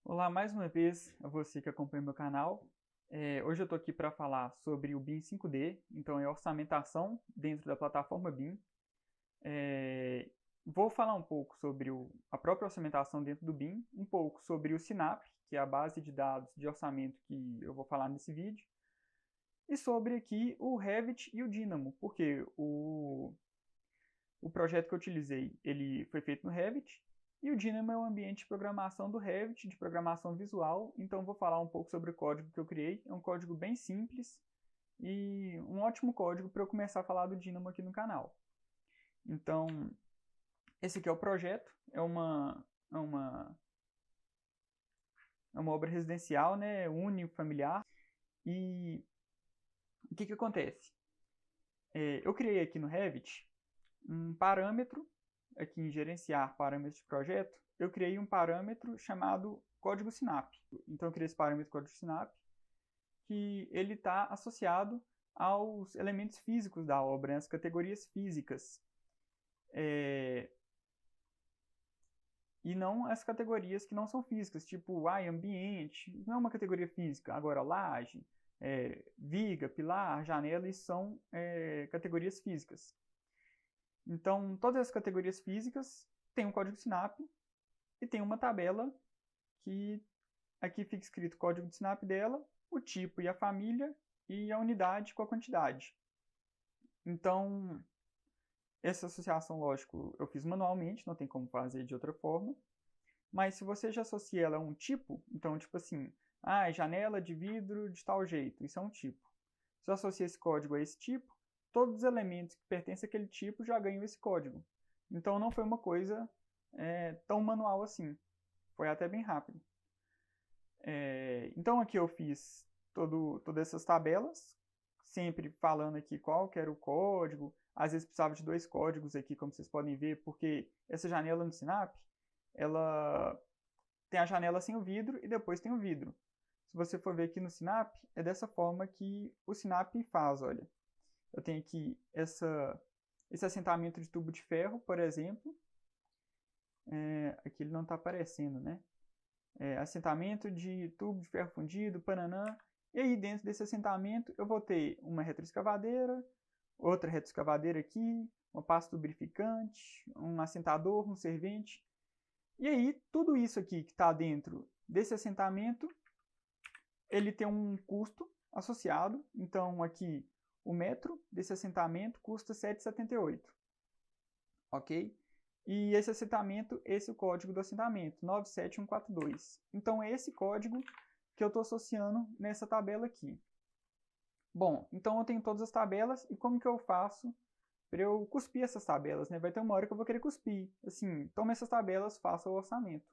Olá, mais uma vez a você que acompanha meu canal. Hoje eu estou aqui para falar sobre o BIM 5D, então é orçamentação dentro da plataforma BIM. Vou falar um pouco sobre a própria orçamentação dentro do BIM, um pouco sobre o Sinap, que é a base de dados de orçamento que eu vou falar nesse vídeo, e sobre aqui o Revit e o Dynamo, porque o projeto que eu utilizei ele foi feito no Revit, e o Dynamo é o ambiente de programação do Revit, de programação visual, então vou falar um pouco sobre o código que eu criei. É um código bem simples e um ótimo código para eu começar a falar do Dynamo aqui no canal. Então, esse aqui é o projeto, é uma obra residencial, né, unifamiliar. E o que acontece? Eu criei aqui no Revit um parâmetro, aqui em gerenciar parâmetros de projeto, eu criei um parâmetro chamado código Sinap. Então eu criei esse parâmetro código Sinap, que ele está associado aos elementos físicos da obra, as categorias físicas. E não as categorias que não são físicas, tipo ambiente, não é uma categoria física. Agora, laje, viga, pilar, janela, isso são categorias físicas. Então, todas as categorias físicas têm um código Sinap e tem uma tabela que aqui fica escrito o código de Sinap dela, o tipo e a família e a unidade com a quantidade. Então, essa associação, lógico, eu fiz manualmente, não tem como fazer de outra forma. Mas se você já associa ela a um tipo, então tipo assim, janela de vidro de tal jeito, isso é um tipo. Se eu associo esse código a esse tipo, todos os elementos que pertencem àquele tipo já ganham esse código. Então não foi uma coisa tão manual assim, foi até bem rápido. Então aqui eu fiz todas essas tabelas, sempre falando aqui qual que era o código. Às vezes precisava de dois códigos aqui, como vocês podem ver, porque essa janela no Sinap, ela tem a janela sem o vidro e depois tem o vidro. Se você for ver aqui no Sinap, é dessa forma que o Sinap faz, olha. Eu tenho aqui esse assentamento de tubo de ferro, por exemplo. Aqui ele não está aparecendo, né? Assentamento de tubo de ferro fundido, pananã. E aí dentro desse assentamento eu vou ter uma retroescavadeira, outra retroescavadeira aqui, uma pasta lubrificante, um assentador, um servente. E aí tudo isso aqui que está dentro desse assentamento, ele tem um custo associado. Então aqui o metro desse assentamento custa R$ 7,78. Ok? E esse assentamento, esse é o código do assentamento, 97142. Então é esse código que eu estou associando nessa tabela aqui. Bom, então eu tenho todas as tabelas, e como que eu faço para eu cuspir essas tabelas, né? Vai ter uma hora que eu vou querer cuspir. Assim, toma essas tabelas, faça o orçamento.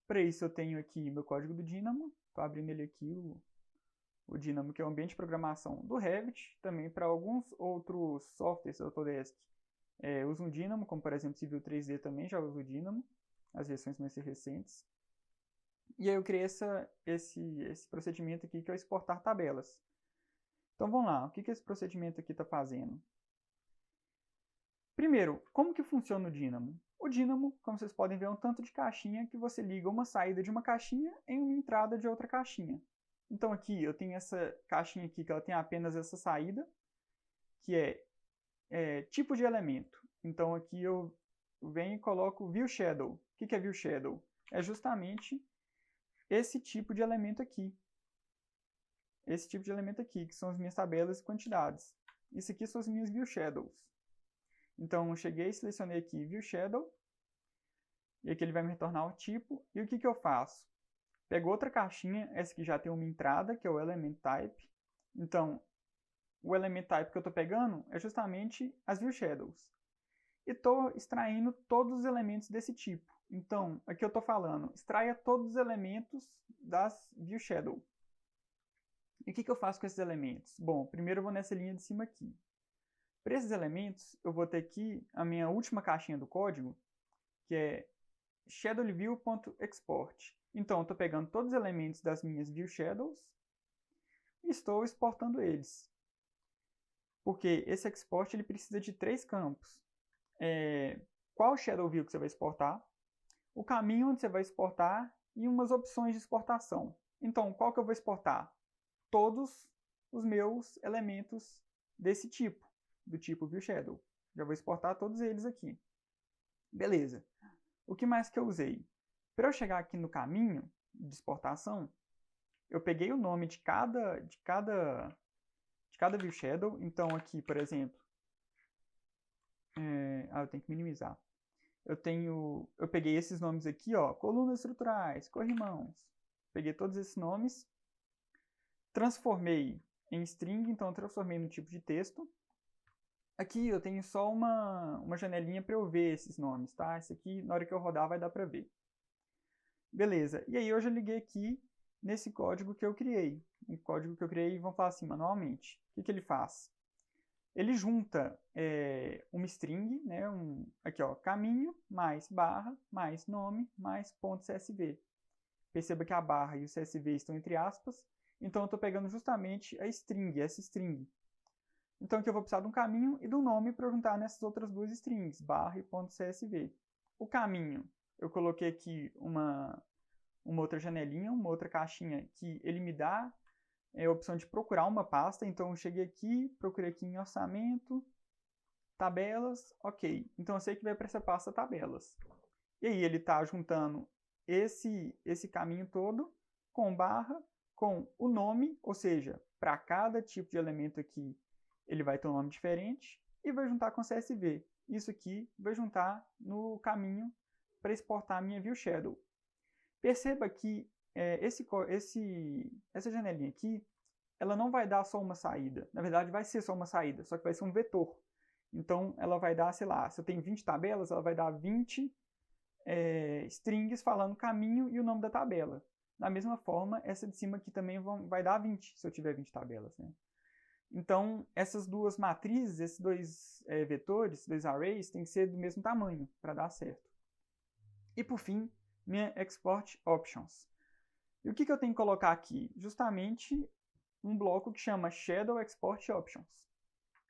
Para isso eu tenho aqui meu código do Dynamo, estou abrindo ele aqui, o Dynamo, que é o ambiente de programação do Revit. Também para alguns outros softwares da Autodesk uso um Dynamo, como por exemplo Civil 3D também já uso o Dynamo, as versões mais recentes. E aí eu criei esse procedimento aqui, que é o exportar tabelas. Então vamos lá, o que esse procedimento aqui está fazendo? Primeiro, como que funciona o Dynamo? O Dynamo, como vocês podem ver, é um tanto de caixinha que você liga uma saída de uma caixinha em uma entrada de outra caixinha. Então aqui eu tenho essa caixinha aqui que ela tem apenas essa saída, que é tipo de elemento. Então aqui eu venho e coloco View Shadow. O que é View Shadow? É justamente esse tipo de elemento aqui. Esse tipo de elemento aqui, que são as minhas tabelas e quantidades. Isso aqui são as minhas View Shadows. Então eu cheguei e selecionei aqui View Shadow. E aqui ele vai me retornar o tipo. E o que eu faço? Pego outra caixinha, essa aqui já tem uma entrada, que é o Element Type. Então, o Element Type que eu estou pegando é justamente as View Shadows. E estou extraindo todos os elementos desse tipo. Então, aqui eu estou falando, extraia todos os elementos das View Shadow. E o que eu faço com esses elementos? Bom, primeiro eu vou nessa linha de cima aqui. Para esses elementos, eu vou ter aqui a minha última caixinha do código, que é shadowview.export. Então, eu estou pegando todos os elementos das minhas View Shadows e estou exportando eles. Porque esse export ele precisa de 3 campos. Qual Shadow View que você vai exportar, o caminho onde você vai exportar e umas opções de exportação. Então, qual que eu vou exportar? Todos os meus elementos desse tipo, do tipo ViewShadow. Já vou exportar todos eles aqui. Beleza. O que mais que eu usei? Para eu chegar aqui no caminho de exportação, eu peguei o nome de cada ViewShadow. Então aqui, por exemplo, eu tenho que minimizar. Eu peguei esses nomes aqui, ó, colunas estruturais, corrimãos. Peguei todos esses nomes, transformei em string, então eu transformei no tipo de texto. Aqui eu tenho só uma janelinha para eu ver esses nomes, tá? Esse aqui, na hora que eu rodar, vai dar para ver. Beleza, e aí eu já liguei aqui nesse código que eu criei. Um código que eu criei, vamos falar assim, manualmente. O que ele faz? Ele junta uma string, né, aqui ó, caminho, mais barra, mais nome, mais ponto CSV. Perceba que a barra e o CSV estão entre aspas, então eu estou pegando justamente a string, essa string. Então aqui eu vou precisar de um caminho e de um nome para juntar nessas outras duas strings, barra e ponto CSV. O caminho, eu coloquei aqui uma outra janelinha, uma outra caixinha que ele me dá a opção de procurar uma pasta. Então eu cheguei aqui, procurei aqui em orçamento, tabelas, ok. Então eu sei que vai para essa pasta tabelas. E aí ele está juntando esse caminho todo com barra, com o nome, ou seja, para cada tipo de elemento aqui ele vai ter um nome diferente, e vai juntar com CSV. Isso aqui vai juntar no caminho para exportar a minha ViewShadow. Perceba que essa janelinha aqui, ela não vai dar só uma saída. Na verdade, vai ser só uma saída, só que vai ser um vetor. Então, ela vai dar, sei lá, se eu tenho 20 tabelas, ela vai dar 20 strings falando caminho e o nome da tabela. Da mesma forma, essa de cima aqui também vai dar 20, se eu tiver 20 tabelas, né? Então, essas duas matrizes, esses dois vetores, dois arrays, têm que ser do mesmo tamanho para dar certo. E por fim, minha Export Options. E o que eu tenho que colocar aqui? Justamente um bloco que chama Shadow Export Options.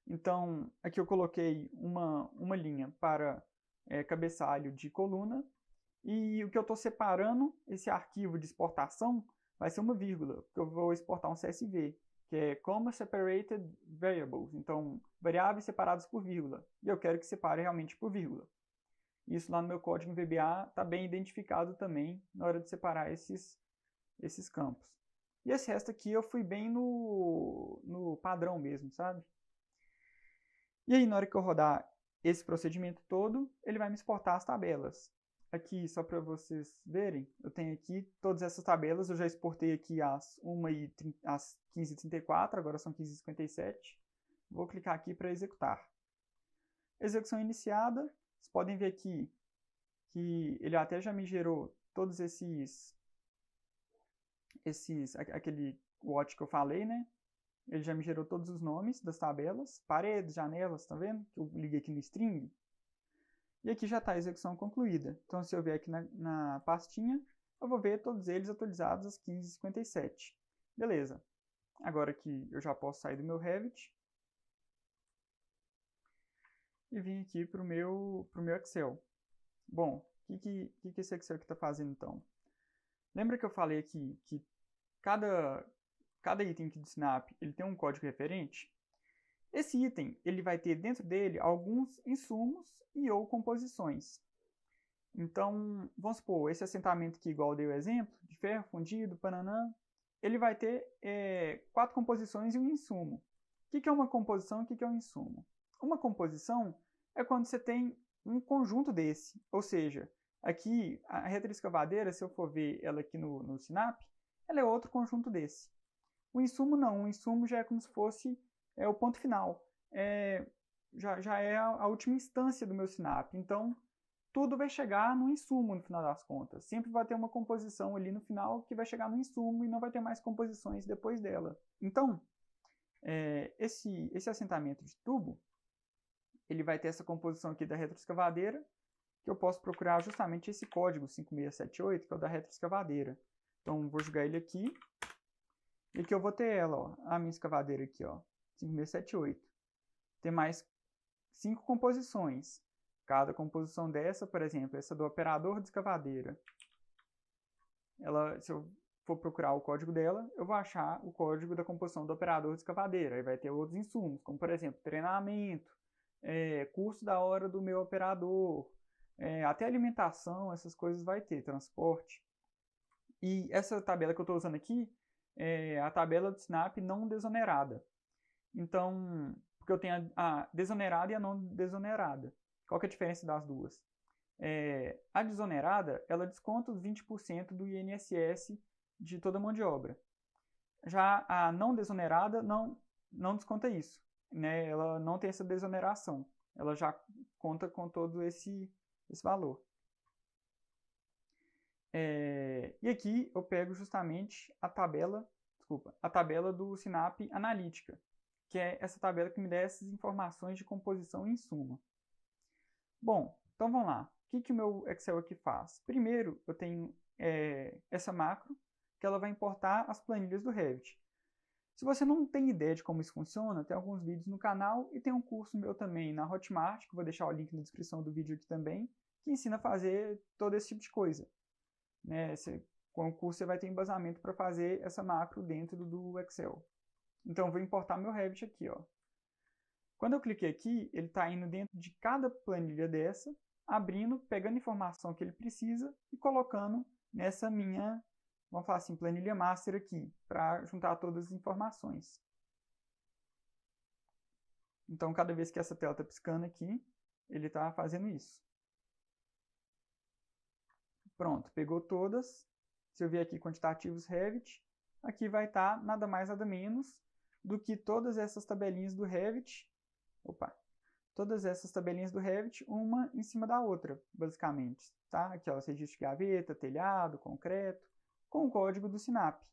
Então, aqui eu coloquei uma linha para cabeçalho de coluna, e o que eu estou separando, esse arquivo de exportação, vai ser uma vírgula, porque eu vou exportar um CSV, que é Comma Separated Variables, então variáveis separadas por vírgula, e eu quero que separe realmente por vírgula. Isso lá no meu código em VBA está bem identificado também na hora de separar esses campos. E esse resto aqui eu fui bem no padrão mesmo, sabe? E aí na hora que eu rodar esse procedimento todo, ele vai me exportar as tabelas. Aqui, só para vocês verem, eu tenho aqui todas essas tabelas, eu já exportei aqui às 15h34, agora são 15h57. Vou clicar aqui para executar. Execução iniciada, vocês podem ver aqui que ele até já me gerou todos aquele watch que eu falei, né? Ele já me gerou todos os nomes das tabelas, paredes, janelas, tá vendo? Que eu liguei aqui no string. E aqui já está a execução concluída. Então, se eu vier aqui na pastinha, eu vou ver todos eles atualizados às 15h57. Beleza. Agora que eu já posso sair do meu Revit e vir aqui para o meu Excel. Bom, o que esse Excel aqui está fazendo então? Lembra que eu falei aqui que cada item aqui do Snap ele tem um código referente? Esse item ele vai ter dentro dele alguns insumos e ou composições. Então, vamos supor, esse assentamento aqui, igual eu dei o exemplo, de ferro fundido, pananã, ele vai ter 4 composições e um insumo. O que é uma composição e o que é um insumo? Uma composição é quando você tem um conjunto desse, ou seja, aqui a retroescavadeira, se eu for ver ela aqui no Snap, ela é outro conjunto desse. O insumo não, o insumo já é como se fosse o ponto final. Já é a última instância do meu Snap. Então, tudo vai chegar no insumo no final das contas. Sempre vai ter uma composição ali no final que vai chegar no insumo e não vai ter mais composições depois dela. Então, esse assentamento de tubo, ele vai ter essa composição aqui da retroescavadeira, que eu posso procurar justamente esse código 5678, que é o da retroescavadeira. Então, vou jogar ele aqui. E aqui eu vou ter ela, ó, a minha escavadeira aqui, ó, 5678. Tem mais 5 composições. Cada composição dessa, por exemplo, essa do operador de escavadeira. se eu for procurar o código dela, eu vou achar o código da composição do operador de escavadeira. Aí vai ter outros insumos, como por exemplo, treinamento, custo da hora do meu operador, até alimentação, essas coisas vai ter, transporte. E essa tabela que eu estou usando aqui é a tabela do SNAP não desonerada. Então, porque eu tenho a desonerada e a não desonerada. Qual que é a diferença das duas? A desonerada, ela desconta os 20% do INSS de toda a mão de obra. Já a não desonerada não desconta isso, né? Ela não tem essa desoneração. Ela já conta com todo esse valor. E aqui eu pego justamente a tabela do SNAP analítica, que é essa tabela que me dá essas informações de composição em suma. Bom, então vamos lá. O que o meu Excel aqui faz? Primeiro, eu tenho essa macro, que ela vai importar as planilhas do Revit. Se você não tem ideia de como isso funciona, tem alguns vídeos no canal e tem um curso meu também na Hotmart, que eu vou deixar o link na descrição do vídeo aqui também, que ensina a fazer todo esse tipo de coisa. Né? Com o curso você vai ter embasamento para fazer essa macro dentro do Excel. Então eu vou importar meu Revit aqui. Ó. Quando eu cliquei aqui, ele está indo dentro de cada planilha dessa, abrindo, pegando a informação que ele precisa e colocando nessa minha, vamos falar assim, planilha master aqui, para juntar todas as informações. Então, cada vez que essa tela está piscando aqui, ele está fazendo isso. Pronto, pegou todas. Se eu vier aqui quantitativos Revit, aqui vai estar nada mais nada menos do que todas essas tabelinhas do Revit. Todas essas tabelinhas do Revit, uma em cima da outra, basicamente. Tá? Aqui, ó, registro de gaveta, telhado, concreto, com o código do SNAP.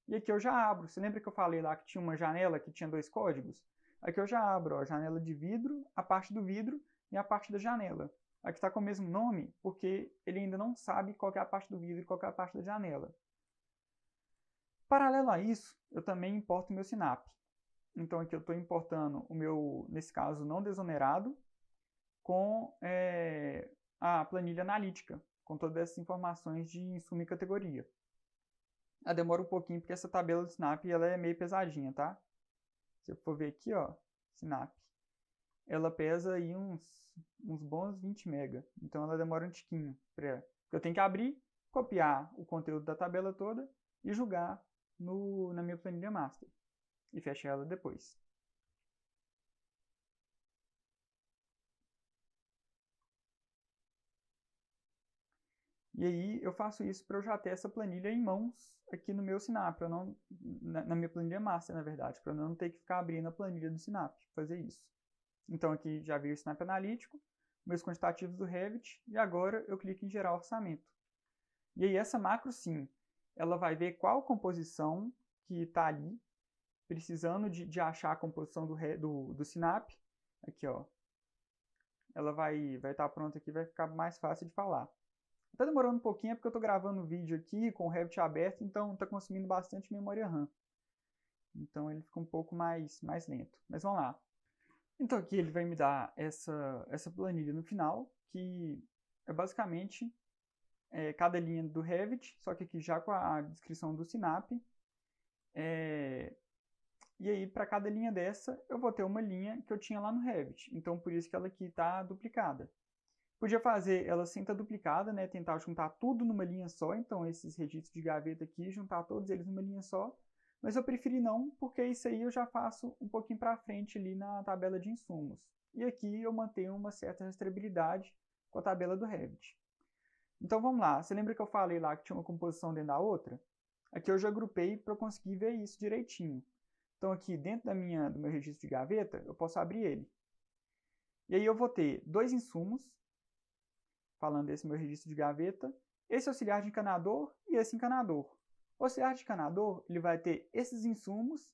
E aqui eu já abro. Você lembra que eu falei lá que tinha uma janela que tinha dois códigos? Aqui eu já abro, ó, a janela de vidro, a parte do vidro e a parte da janela. Aqui está com o mesmo nome porque ele ainda não sabe qual é a parte do vidro e qual é a parte da janela. Paralelo a isso, eu também importo o meu SNAP. Então aqui eu estou importando o meu, nesse caso, não desonerado, com a planilha analítica, com todas essas informações de insumo e categoria. Demora um pouquinho porque essa tabela do SNAP ela é meio pesadinha, tá? Se eu for ver aqui, ó, SNAP, ela pesa aí uns bons 20 MB. Então ela demora um tiquinho. Porque eu tenho que abrir, copiar o conteúdo da tabela toda e jogar na minha planilha master. E fechar ela depois. E aí eu faço isso para eu já ter essa planilha em mãos aqui no meu SNAP, na minha planilha master, na verdade, para eu não ter que ficar abrindo a planilha do SNAP, fazer isso. Então aqui já veio o SNAP analítico, meus quantitativos do Revit, e agora eu clico em gerar orçamento. E aí essa macro sim, ela vai ver qual composição que está ali, precisando de achar a composição do SNAP. Aqui, ó. Ela vai estar pronta aqui, vai ficar mais fácil de falar. Está demorando um pouquinho, é porque eu estou gravando o vídeo aqui com o Revit aberto, então está consumindo bastante memória RAM. Então ele fica um pouco mais lento. Mas vamos lá. Então aqui ele vai me dar essa planilha no final, que é basicamente cada linha do Revit, só que aqui já com a descrição do SNAP. E aí, para cada linha dessa, eu vou ter uma linha que eu tinha lá no Revit. Então, por isso que ela aqui está duplicada. Podia fazer ela sem estar duplicada, né? Tentar juntar tudo numa linha só. Então, esses registros de gaveta aqui, juntar todos eles numa linha só. Mas eu preferi não, porque isso aí eu já faço um pouquinho para frente ali na tabela de insumos. E aqui eu mantenho uma certa rastreabilidade com a tabela do Revit. Então vamos lá, você lembra que eu falei lá que tinha uma composição dentro da outra? Aqui eu já agrupei para eu conseguir ver isso direitinho. Então aqui dentro do meu registro de gaveta, eu posso abrir ele. E aí eu vou ter dois insumos, falando desse meu registro de gaveta, esse auxiliar de encanador e esse encanador. O auxiliar de encanador, ele vai ter esses insumos,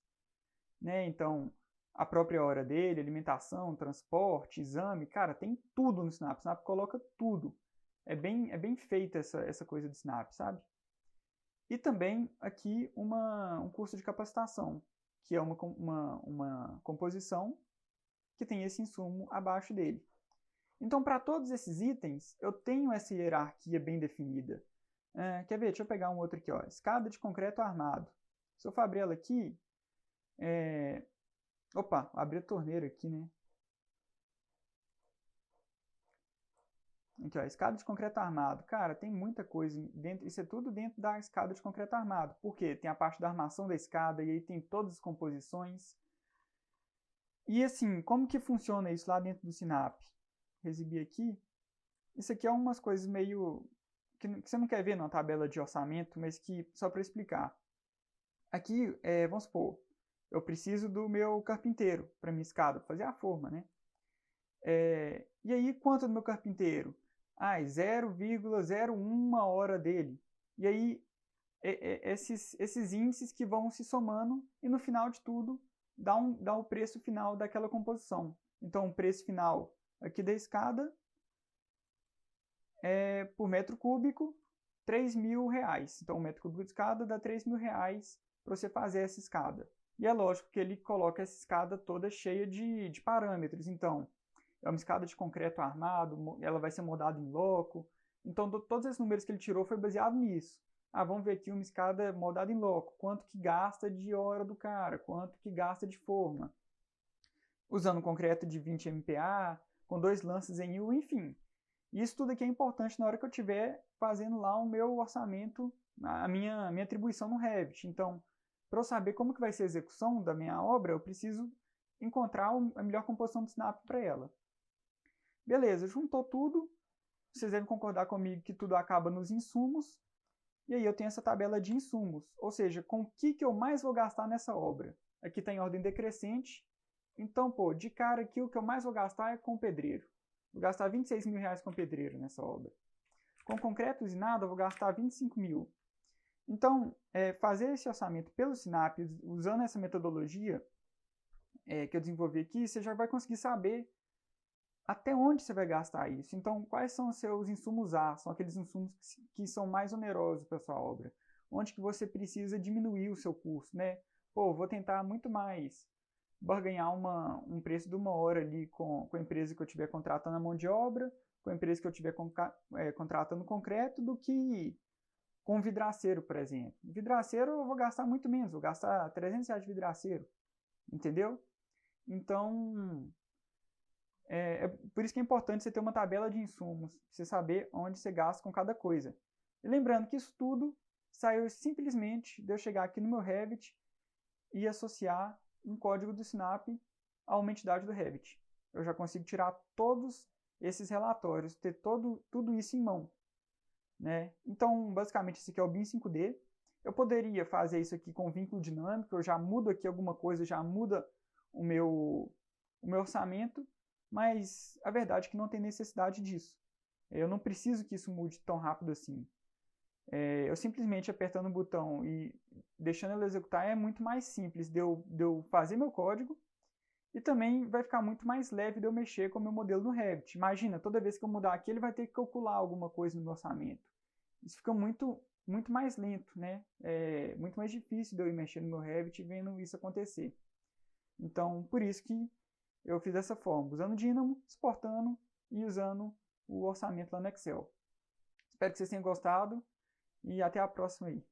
né? Então, a própria hora dele, alimentação, transporte, exame, cara, tem tudo no SNAP. O SNAP coloca tudo. É bem feita essa coisa do SNAP, sabe? E também aqui um curso de capacitação, que é uma composição que tem esse insumo abaixo dele. Então, para todos esses itens, eu tenho essa hierarquia bem definida. Quer ver? Deixa eu pegar um outro aqui, ó. Escada de concreto armado. Se eu for abrir ela aqui... Opa, abri a torneira aqui, né? Aqui, ó, escada de concreto armado. Cara, tem muita coisa dentro. Isso é tudo dentro da escada de concreto armado. Por quê? Tem a parte da armação da escada e aí tem todas as composições. E assim, como que funciona isso lá dentro do Sinap? Exibir aqui. Isso aqui é umas coisas meio que você não quer ver numa tabela de orçamento, mas que só para explicar. Aqui, vamos supor, eu preciso do meu carpinteiro para minha escada, fazer a forma, né? E aí, quanto do meu carpinteiro? 0,01 hora dele. E aí, esses índices que vão se somando e no final de tudo dá o preço final daquela composição. Então, o preço final aqui da escada é por metro cúbico R$3.000. Então, o metro cúbico de escada dá R$3.000 para você fazer essa escada. E é lógico que ele coloca essa escada toda cheia de parâmetros. Então, é uma escada de concreto armado, ela vai ser moldada em loco. Então, todos esses números que ele tirou foi baseado nisso. Vamos ver aqui uma escada moldada em loco. Quanto que gasta de hora do cara? Quanto que gasta de forma? Usando concreto de 20 MPa, com 2 lances em U, enfim. Isso tudo aqui é importante na hora que eu estiver fazendo lá o meu orçamento, a minha atribuição no Revit. Então, para eu saber como que vai ser a execução da minha obra, eu preciso encontrar a melhor composição do Sinap para ela. Beleza, juntou tudo. Vocês devem concordar comigo que tudo acaba nos insumos. E aí eu tenho essa tabela de insumos, ou seja, com o que eu mais vou gastar nessa obra. Aqui está em ordem decrescente. Então, de cara aqui o que eu mais vou gastar é com o pedreiro. Vou gastar R$26.000 com pedreiro nessa obra. Com concreto usinado, eu vou gastar 25 mil. Então, fazer esse orçamento pelo Sinap, usando essa metodologia que eu desenvolvi aqui, você já vai conseguir saber até onde você vai gastar isso. Então, quais são os seus insumos A? São aqueles insumos que são mais onerosos para a sua obra. Onde que você precisa diminuir o seu custo, né? Vou tentar muito mais barganhar um preço de uma hora ali com a empresa que eu estiver contratando a mão de obra, com a empresa que eu estiver contratando concreto, do que com um vidraceiro, por exemplo. Vidraceiro eu vou gastar muito menos, vou gastar R$300 de vidraceiro, entendeu? Então, por isso que é importante você ter uma tabela de insumos, você saber onde você gasta com cada coisa. E lembrando que isso tudo saiu simplesmente de eu chegar aqui no meu Revit e associar um código do Sinap a uma entidade do Revit. Eu já consigo tirar todos esses relatórios, ter tudo isso em mão, né? Então, basicamente, esse aqui é o BIM 5D. Eu poderia fazer isso aqui com vínculo dinâmico, eu já mudo aqui alguma coisa, já muda o meu orçamento, mas a verdade é que não tem necessidade disso. Eu não preciso que isso mude tão rápido assim. Eu simplesmente apertando o botão e deixando ele executar é muito mais simples de eu fazer meu código, e também vai ficar muito mais leve de eu mexer com o meu modelo no Revit. Imagina, toda vez que eu mudar aqui, ele vai ter que calcular alguma coisa no meu orçamento. Isso fica muito mais lento, né? É muito mais difícil de eu ir mexendo no meu Revit e vendo isso acontecer. Então, por isso que eu fiz dessa forma, usando o Dynamo, exportando e usando o orçamento lá no Excel. Espero que vocês tenham gostado e até a próxima aí.